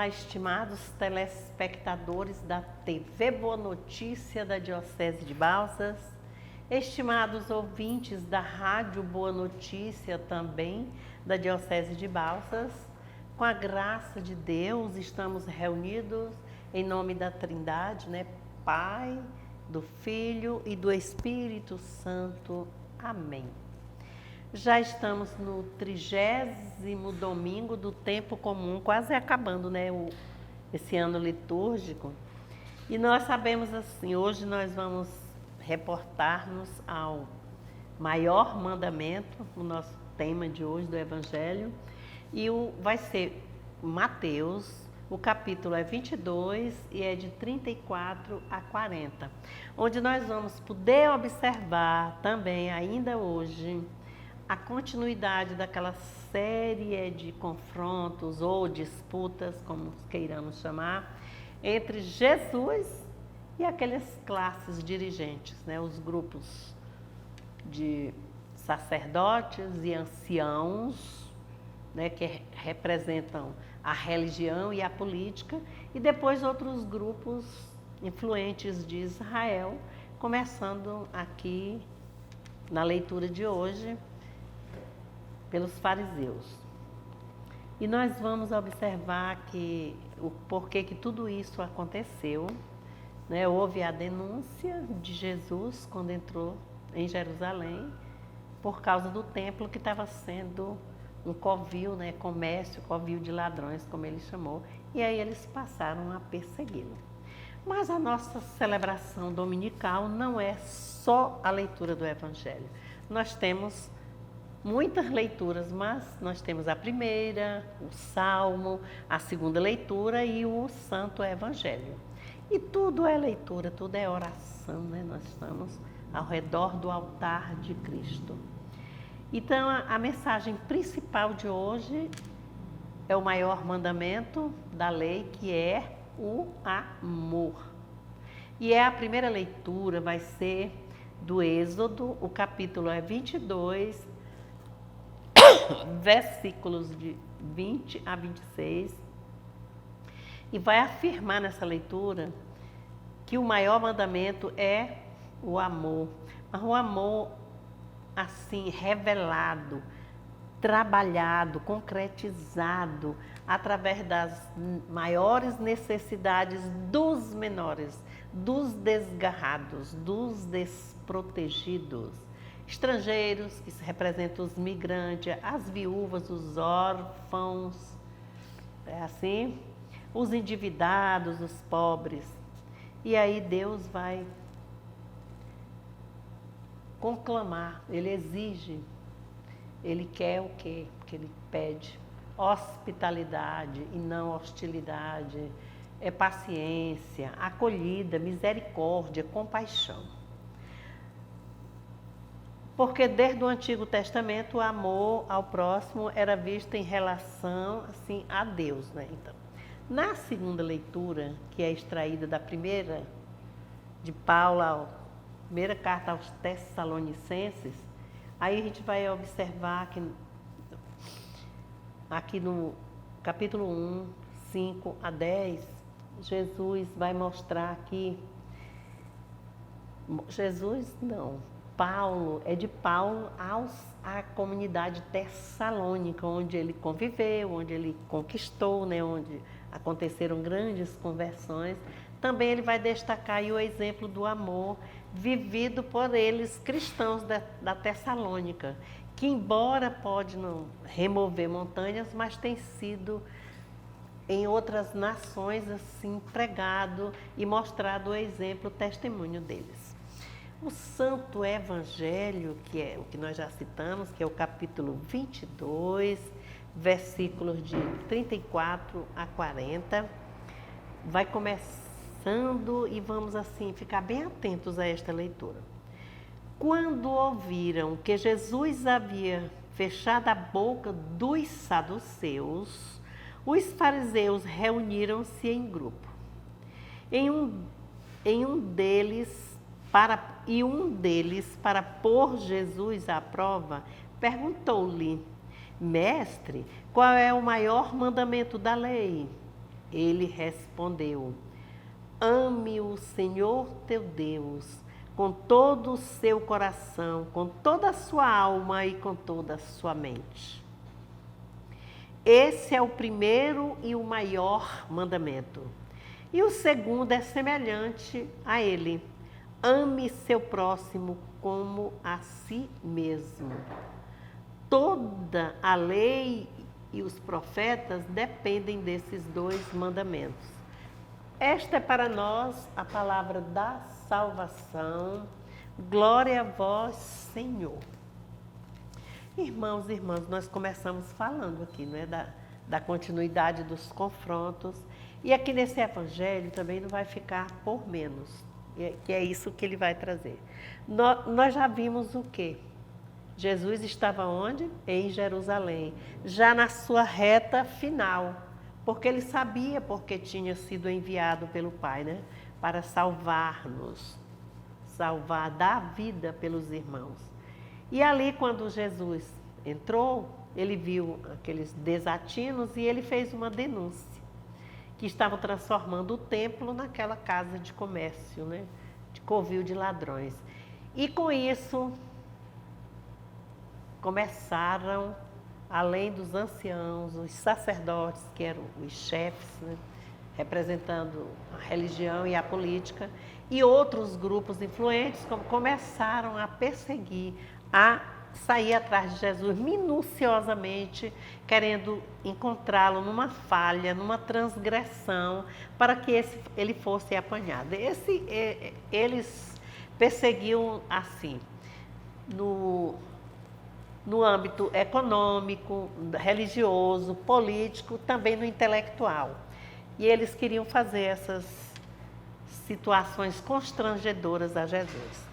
Olá, estimados telespectadores da TV Boa Notícia da Diocese de Balsas, estimados ouvintes da Rádio Boa Notícia também da Diocese de Balsas, com a graça de Deus estamos reunidos em nome da Trindade, Pai, do Filho e do Espírito Santo. Amém. Já estamos no 30º domingo do tempo comum, quase acabando, esse ano litúrgico. E nós sabemos assim, hoje nós vamos reportar-nos ao maior mandamento, o nosso tema de hoje do Evangelho, e vai ser Mateus, o capítulo é 22 e é de 34 a 40, onde nós vamos poder observar também, ainda hoje, a continuidade daquela série de confrontos ou disputas, como queiramos chamar, entre Jesus e aquelas classes dirigentes, os grupos de sacerdotes e anciãos, que representam a religião e a política, e depois outros grupos influentes de Israel, começando aqui na leitura de hoje, pelos fariseus. E nós vamos observar o porquê que tudo isso aconteceu. Houve a denúncia de Jesus quando entrou em Jerusalém, por causa do templo que estava sendo um covil, comércio, covil de ladrões, como ele chamou, e aí eles passaram a persegui-lo. Mas a nossa celebração dominical não é só a leitura do Evangelho. Nós temos muitas leituras, mas nós temos a primeira, o Salmo, a segunda leitura e o Santo Evangelho. E tudo é leitura, tudo é oração, Nós estamos ao redor do altar de Cristo. Então, a mensagem principal de hoje é o maior mandamento da lei, que é o amor. E a primeira leitura vai ser do Êxodo, o capítulo é 22, versículos de 20 a 26, e vai afirmar nessa leitura que o maior mandamento é o amor, mas o amor assim revelado, trabalhado, concretizado através das maiores necessidades dos menores, dos desgarrados, dos desprotegidos, estrangeiros, que representam os migrantes, as viúvas, os órfãos, os endividados, os pobres. E aí Deus vai conclamar, Ele exige, Ele quer o quê? Que Ele pede hospitalidade e não hostilidade, paciência, acolhida, misericórdia, compaixão. Porque desde o Antigo Testamento o amor ao próximo era visto em relação a Deus. Então, na segunda leitura, que é extraída da primeira de Paulo, a primeira carta aos Tessalonicenses, aí a gente vai observar que aqui no capítulo 1, 5 a 10, Jesus vai mostrar que Paulo, é de Paulo à comunidade tessalônica, onde ele conviveu, onde ele conquistou, onde aconteceram grandes conversões. Também ele vai destacar aí o exemplo do amor vivido por eles, cristãos da Tessalônica, que embora pode não remover montanhas, mas tem sido em outras nações pregado e mostrado o exemplo, o testemunho deles. O Santo Evangelho, que é o que nós já citamos, que é o capítulo 22, versículos de 34 a 40, vai começando e vamos ficar bem atentos a esta leitura. Quando ouviram que Jesus havia fechado a boca dos saduceus, os fariseus reuniram-se em grupo. Um deles, para pôr Jesus à prova, perguntou-lhe: Mestre, qual é o maior mandamento da lei? Ele respondeu: ame o Senhor teu Deus com todo o seu coração, com toda a sua alma e com toda a sua mente. Esse é o primeiro e o maior mandamento. E o segundo é semelhante a ele: ame seu próximo como a si mesmo. Toda a lei e os profetas dependem desses dois mandamentos. Esta é para nós a palavra da salvação. Glória a vós, Senhor. Irmãos e irmãs, nós começamos falando aqui, não é, da continuidade dos confrontos. E aqui nesse evangelho também não vai ficar por menos, que é isso que ele vai trazer. Nós já vimos o quê? Jesus estava onde? Em Jerusalém, já na sua reta final, porque ele sabia porque tinha sido enviado pelo Pai, né? Para salvar-nos, dar a vida pelos irmãos. E ali, quando Jesus entrou, ele viu aqueles desatinos e ele fez uma denúncia, que estavam transformando o templo naquela casa de comércio, né? De covil de ladrões. E com isso, começaram, além dos anciãos, os sacerdotes, que eram os chefes, né? Representando a religião e a política, e outros grupos influentes começaram a perseguir, a sair atrás de Jesus minuciosamente, querendo encontrá-lo numa falha, numa transgressão, para que ele fosse apanhado. Eles perseguiam assim, no âmbito econômico, religioso, político, também no intelectual. E eles queriam fazer essas situações constrangedoras a Jesus.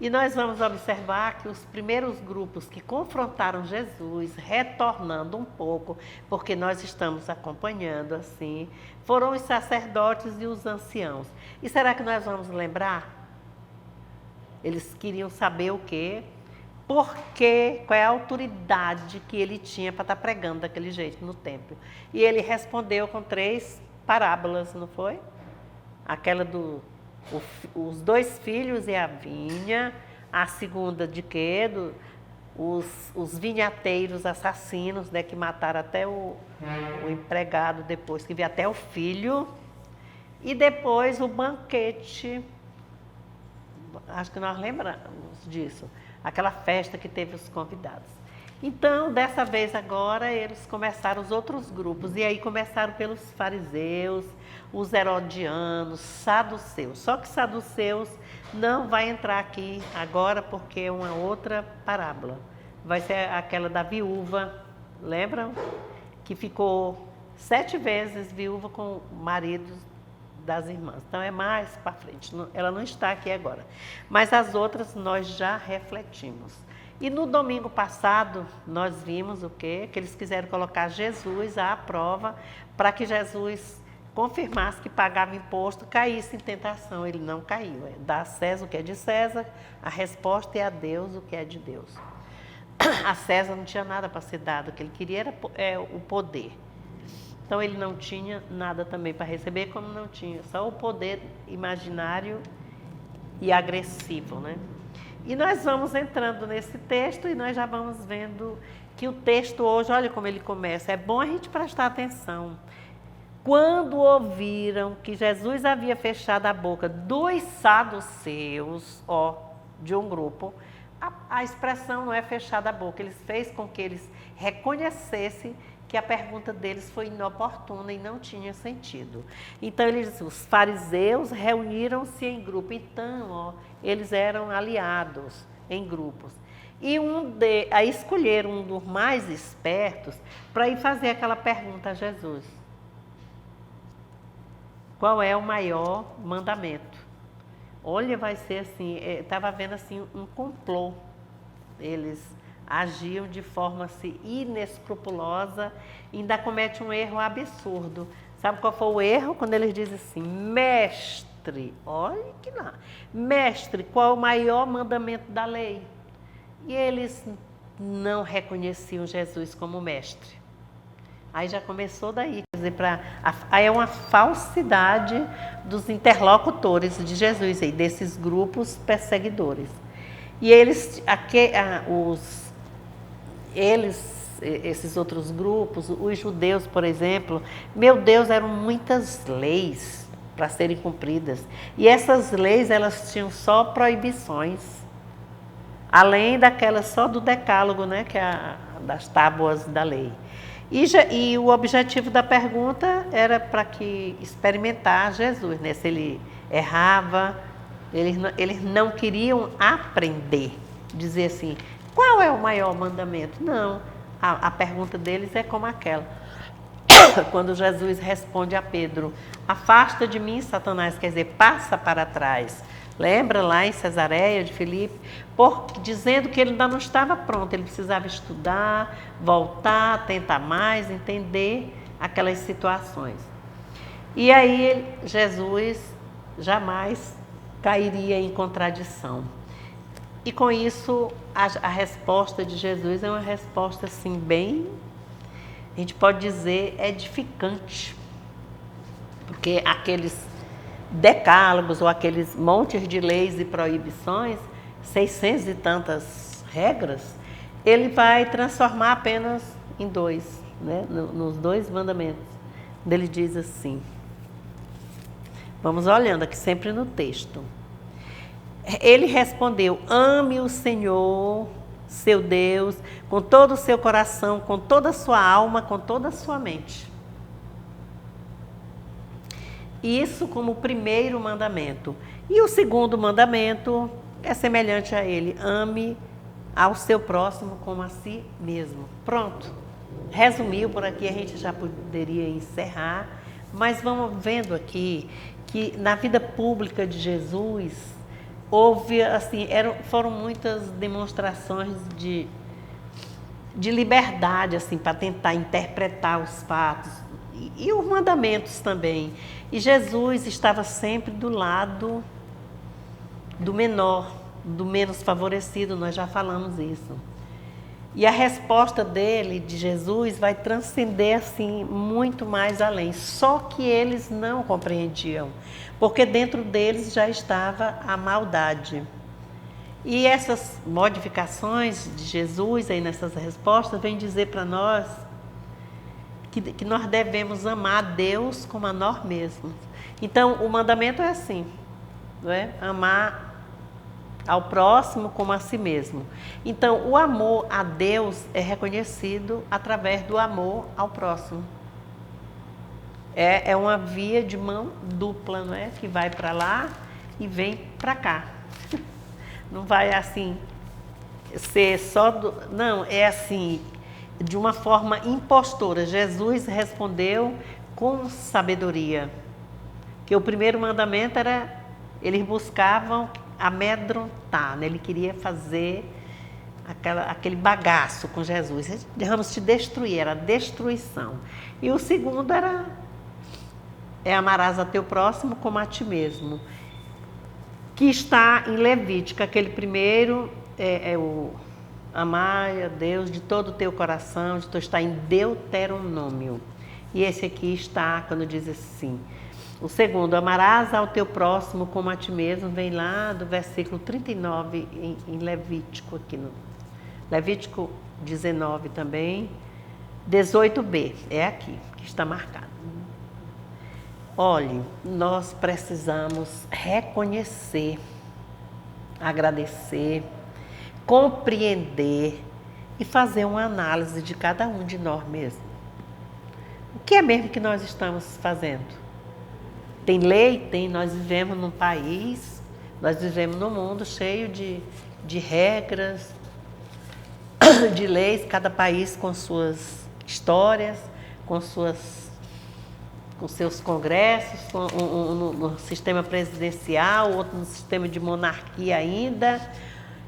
E nós vamos observar que os primeiros grupos que confrontaram Jesus, retornando um pouco, porque nós estamos acompanhando assim, foram os sacerdotes e os anciãos. E será que nós vamos lembrar? Eles queriam saber o quê? Por quê? Qual é a autoridade que ele tinha para estar pregando daquele jeito no templo? E ele respondeu com 3 parábolas, não foi? Aquela os 2 filhos e a vinha, a segunda de quê? Os vinhateiros assassinos, né, que mataram até o empregado depois, que veio até o filho, e depois o banquete, acho que nós lembramos disso, aquela festa que teve os convidados. Então, dessa vez agora, eles começaram os outros grupos, e aí começaram pelos fariseus, os herodianos, saduceus. Só que saduceus não vai entrar aqui agora, porque é uma outra parábola. Vai ser aquela da viúva, lembram? Que ficou 7 vezes viúva com maridos das irmãs. Então é mais para frente, ela não está aqui agora. Mas as outras nós já refletimos. E no domingo passado nós vimos o quê? Que eles quiseram colocar Jesus à prova para que Jesus confirmasse que pagava imposto, caísse em tentação. Ele não caiu. Dá a César o que é de César, a resposta é a Deus o que é de Deus. A César não tinha nada para ser dado, o que ele queria era o poder. Então ele não tinha nada também para receber, como não tinha, só o poder imaginário e agressivo, né? E nós vamos entrando nesse texto e nós já vamos vendo que o texto hoje, olha como ele começa, é bom a gente prestar atenção. Quando ouviram que Jesus havia fechado a boca dos saduceus, de um grupo, a expressão não é fechada a boca, eles fez com que eles reconhecessem que a pergunta deles foi inoportuna e não tinha sentido. Então, os fariseus reuniram-se em grupo. Então, eles eram aliados em grupos. E aí escolheram um dos mais espertos para ir fazer aquela pergunta a Jesus. Qual é o maior mandamento? Olha, vai ser assim, estava vendo assim um complô. Eles agiam de forma assim, inescrupulosa e ainda comete um erro absurdo. Sabe qual foi o erro? Quando eles dizem assim, mestre, olha que lá, mestre, qual é o maior mandamento da lei? E eles não reconheciam Jesus como mestre. Aí já começou daí, quer dizer, aí é uma falsidade dos interlocutores de Jesus, aí, desses grupos perseguidores. E esses outros grupos, os judeus, por exemplo, meu Deus, eram muitas leis para serem cumpridas. E essas leis, elas tinham só proibições, além daquelas só do decálogo, né, que é das tábuas da lei. E o objetivo da pergunta era para que experimentar Jesus, né? Se ele errava, eles não queriam aprender, dizer assim, qual é o maior mandamento? Não, a pergunta deles é como aquela. Quando Jesus responde a Pedro, afasta de mim, Satanás, quer dizer, passa para trás. Lembra lá em Cesareia de Filipe? Dizendo que ele ainda não estava pronto, ele precisava estudar, voltar, tentar mais, entender aquelas situações. E aí Jesus jamais cairia em contradição. E com isso, a resposta de Jesus é uma resposta assim bem, a gente pode dizer, edificante. Porque aqueles decálogos ou aqueles montes de leis e proibições, 600 e tantas regras, ele vai transformar apenas em 2, né? Nos 2 mandamentos. Ele diz assim, vamos olhando aqui sempre no texto. Ele respondeu, ame o Senhor, seu Deus, com todo o seu coração, com toda a sua alma, com toda a sua mente. Isso como o primeiro mandamento. E o segundo mandamento é semelhante a ele. Ame ao seu próximo como a si mesmo. Pronto. Resumiu por aqui, a gente já poderia encerrar. Mas vamos vendo aqui que na vida pública de Jesus, houve, assim, foram muitas demonstrações de liberdade, assim, para tentar interpretar os fatos. E os mandamentos também. E Jesus estava sempre do lado do menor, do menos favorecido, nós já falamos isso. E a resposta dele, de Jesus, vai transcender assim muito mais além. Só que eles não compreendiam, porque dentro deles já estava a maldade. E essas modificações de Jesus aí nessas respostas vêm dizer para nós que nós devemos amar a Deus como a nós mesmos. Então, o mandamento é assim, não é? Amar ao próximo como a si mesmo. Então, o amor a Deus é reconhecido através do amor ao próximo. É uma via de mão dupla, não é? Que vai para lá e vem para cá. Não vai assim ser só não, é assim, de uma forma impostora. Jesus respondeu com sabedoria. Que o primeiro mandamento era, eles buscavam amedrontar, né? Ele queria fazer aquele bagaço com Jesus. Vamos te destruir, era destruição. E o segundo amarás a teu próximo como a ti mesmo. Que está em Levítico, aquele primeiro é o amar a Deus de todo o teu coração, está em Deuteronômio. E esse aqui está, quando diz assim, o segundo, amarás ao teu próximo como a ti mesmo, vem lá do versículo 39 em Levítico, aqui no Levítico 19 também, 18b, é aqui que está marcado. Olhe, nós precisamos reconhecer, agradecer, compreender e fazer uma análise de cada um de nós mesmos. O que é mesmo que nós estamos fazendo? Tem lei? Tem. Nós vivemos num país, nós vivemos num mundo cheio de regras, de leis, cada país com suas histórias, com seus congressos, no sistema presidencial, outro no sistema de monarquia ainda.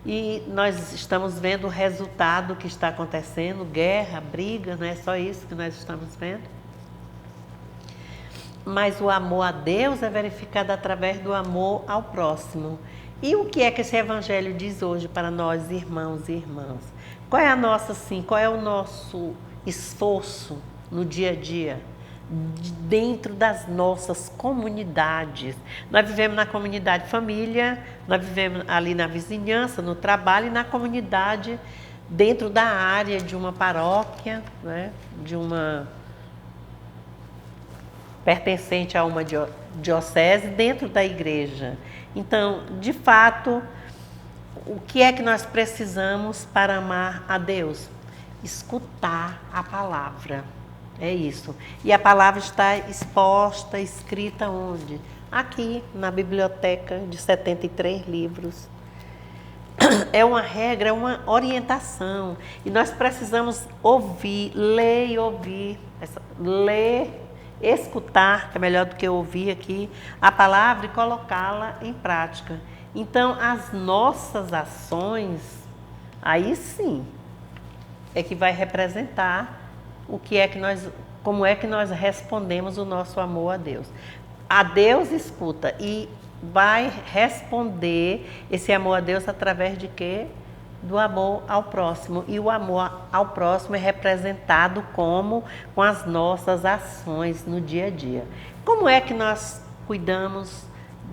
E nós estamos vendo o resultado que está acontecendo, guerra, briga, não é só isso que nós estamos vendo. Mas o amor a Deus é verificado através do amor ao próximo. E o que é que esse evangelho diz hoje para nós, irmãos e irmãs? Qual é o nosso esforço no dia a dia, dentro das nossas comunidades. Nós vivemos na comunidade família, nós vivemos ali na vizinhança, no trabalho e na comunidade, dentro da área de uma paróquia, né? De uma pertencente a uma diocese, dentro da igreja. Então, de fato, o que é que nós precisamos para amar a Deus? Escutar a palavra. É isso. E a palavra está exposta, escrita onde? Aqui, na biblioteca de 73 livros. É uma regra, é uma orientação. E nós precisamos ouvir, ler e ouvir. Ler, escutar, que é melhor do que ouvir aqui, a palavra e colocá-la em prática. Então, as nossas ações, aí sim, é que vai representar o que é que nós, como é que nós respondemos o nosso amor a Deus. A Deus escuta e vai responder esse amor a Deus através de quê? Do amor ao próximo. E o amor ao próximo é representado como? Com as nossas ações no dia a dia. Como é que nós cuidamos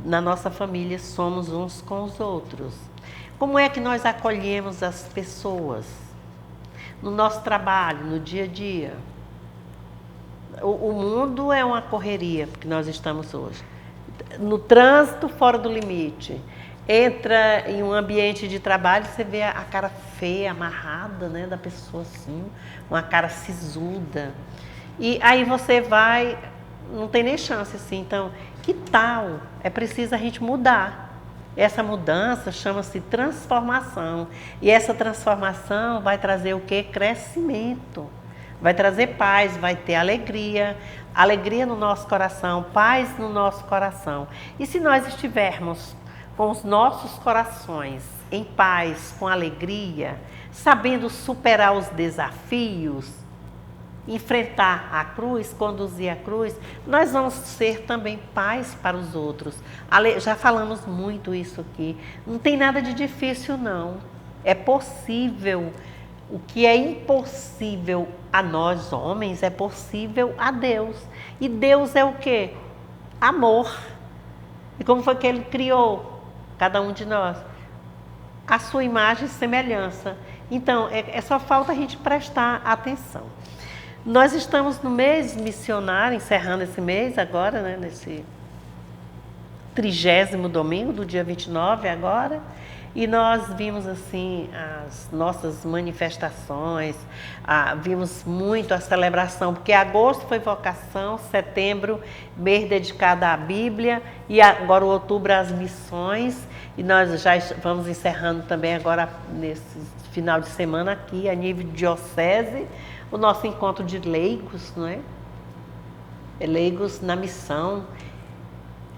na nossa família, somos uns com os outros? Como é que nós acolhemos as pessoas? No nosso trabalho, no dia a dia. O mundo é uma correria que nós estamos hoje. No trânsito fora do limite. Entra em um ambiente de trabalho, você vê a cara feia, amarrada, né, da pessoa assim, uma cara sisuda. E aí você vai, não tem nem chance assim. Então, que tal? É preciso a gente mudar. Essa mudança chama-se transformação. E essa transformação vai trazer o quê? Crescimento. Vai trazer paz, vai ter alegria. Alegria no nosso coração, paz no nosso coração. E se nós estivermos com os nossos corações em paz, com alegria, sabendo superar os desafios, enfrentar a cruz, conduzir a cruz, nós vamos ser também paz para os outros. Já falamos muito isso aqui. Não tem nada de difícil, não. É possível. O que é impossível a nós, homens, é possível a Deus. E Deus é o quê? Amor. E como foi que Ele criou cada um de nós? A sua imagem e semelhança. Então, é só falta a gente prestar atenção. Nós estamos no mês missionário, encerrando esse mês agora, né, nesse 30º domingo, do dia 29 agora, e nós vimos assim as nossas manifestações, vimos muito a celebração, porque agosto foi vocação, setembro, mês dedicado à Bíblia, e agora o outubro às missões, e nós já vamos encerrando também agora nesse final de semana aqui, a nível de diocese, o nosso encontro de leigos, não é? Leigos na missão.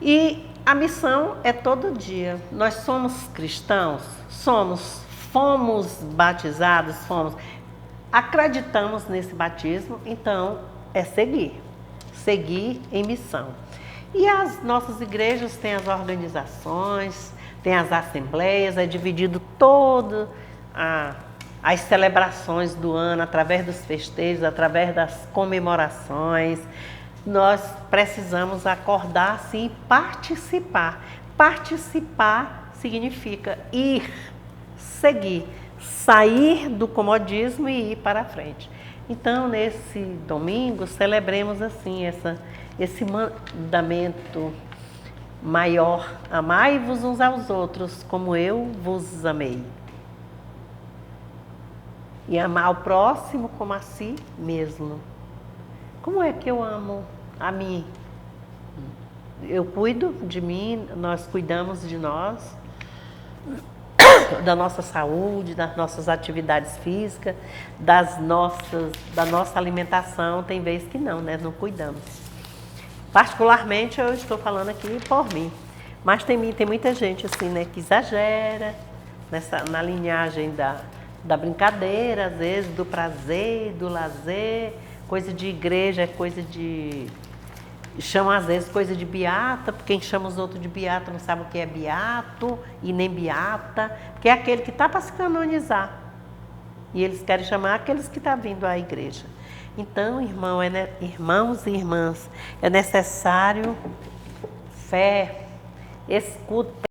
E a missão é todo dia. Nós somos cristãos? Somos. Fomos batizados? Fomos. Acreditamos nesse batismo, então é seguir. Seguir em missão. E as nossas igrejas têm as organizações, têm as assembleias, é dividido todo as celebrações do ano, através dos festejos, através das comemorações. Nós precisamos acordar, sim, e participar. Participar significa ir, seguir, sair do comodismo e ir para a frente. Então, nesse domingo, celebremos assim esse mandamento maior. Amai-vos uns aos outros, como eu vos amei. E amar o próximo como a si mesmo. Como é que eu amo a mim? Eu cuido de mim, nós cuidamos de nós, da nossa saúde, das nossas atividades físicas, da nossa alimentação. Tem vezes que não, né? Não cuidamos. Particularmente, eu estou falando aqui por mim. Mas tem muita gente assim, né, que exagera na linhagem da brincadeira, às vezes, do prazer, do lazer. Coisa de igreja é coisa de... Chama às vezes coisa de beata, porque quem chama os outros de beata não sabe o que é beato e nem beata, porque é aquele que está para se canonizar. E eles querem chamar aqueles que estão vindo à igreja. Então, irmãos e irmãs, é necessário fé, escuta,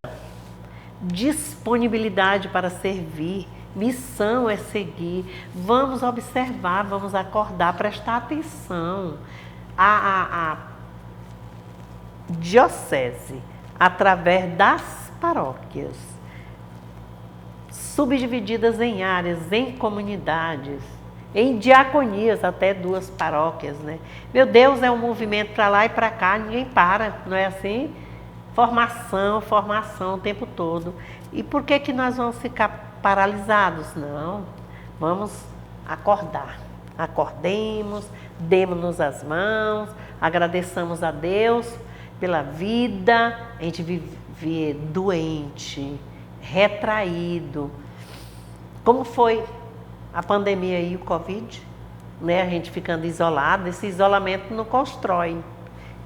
disponibilidade para servir, missão é seguir. Vamos observar, vamos acordar, prestar atenção. A diocese, através das paróquias, subdivididas em áreas, em comunidades, em diaconias, até 2 paróquias, né? Meu Deus, é um movimento para lá e para cá, ninguém para, não é assim? Formação, formação o tempo todo. E por que nós vamos ficar paralisados? Não, vamos acordar. Acordemos, demos-nos as mãos, agradeçamos a Deus pela vida. A gente vive doente, retraído. Como foi a pandemia e o Covid, né? A gente ficando isolado, esse isolamento não constrói,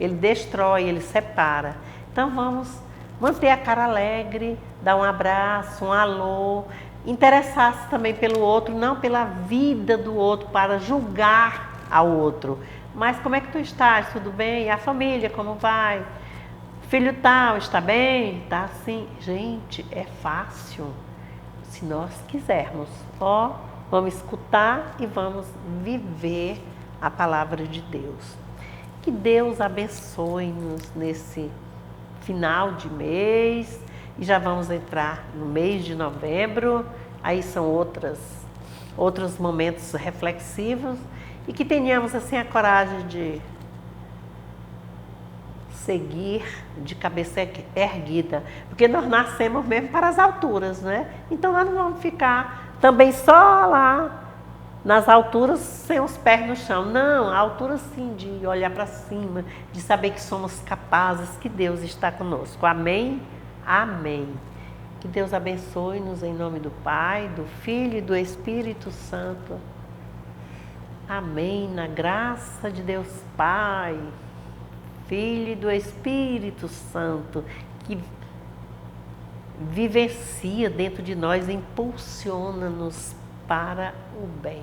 ele destrói, ele separa. Então vamos manter a cara alegre, dar um abraço, um alô, interessar-se também pelo outro, não pela vida do outro, para julgar ao outro. Mas como é que tu estás? Tudo bem? E a família, como vai? Filho tal, está bem? Tá assim? Gente, é fácil, se nós quisermos. Ó, vamos escutar e vamos viver a palavra de Deus. Que Deus abençoe-nos nesse final de mês, e já vamos entrar no mês de novembro, aí são outros momentos reflexivos, e que tenhamos assim a coragem de seguir de cabeça erguida, porque nós nascemos mesmo para as alturas, né? Então nós não vamos ficar também só lá nas alturas sem os pés no chão. Não, a altura sim, de olhar para cima, de saber que somos capazes, que Deus está conosco. Amém? Amém. Que Deus abençoe-nos em nome do Pai, do Filho e do Espírito Santo. Amém. Na graça de Deus Pai, Filho e do Espírito Santo, que vivencia dentro de nós, impulsiona-nos para o bem.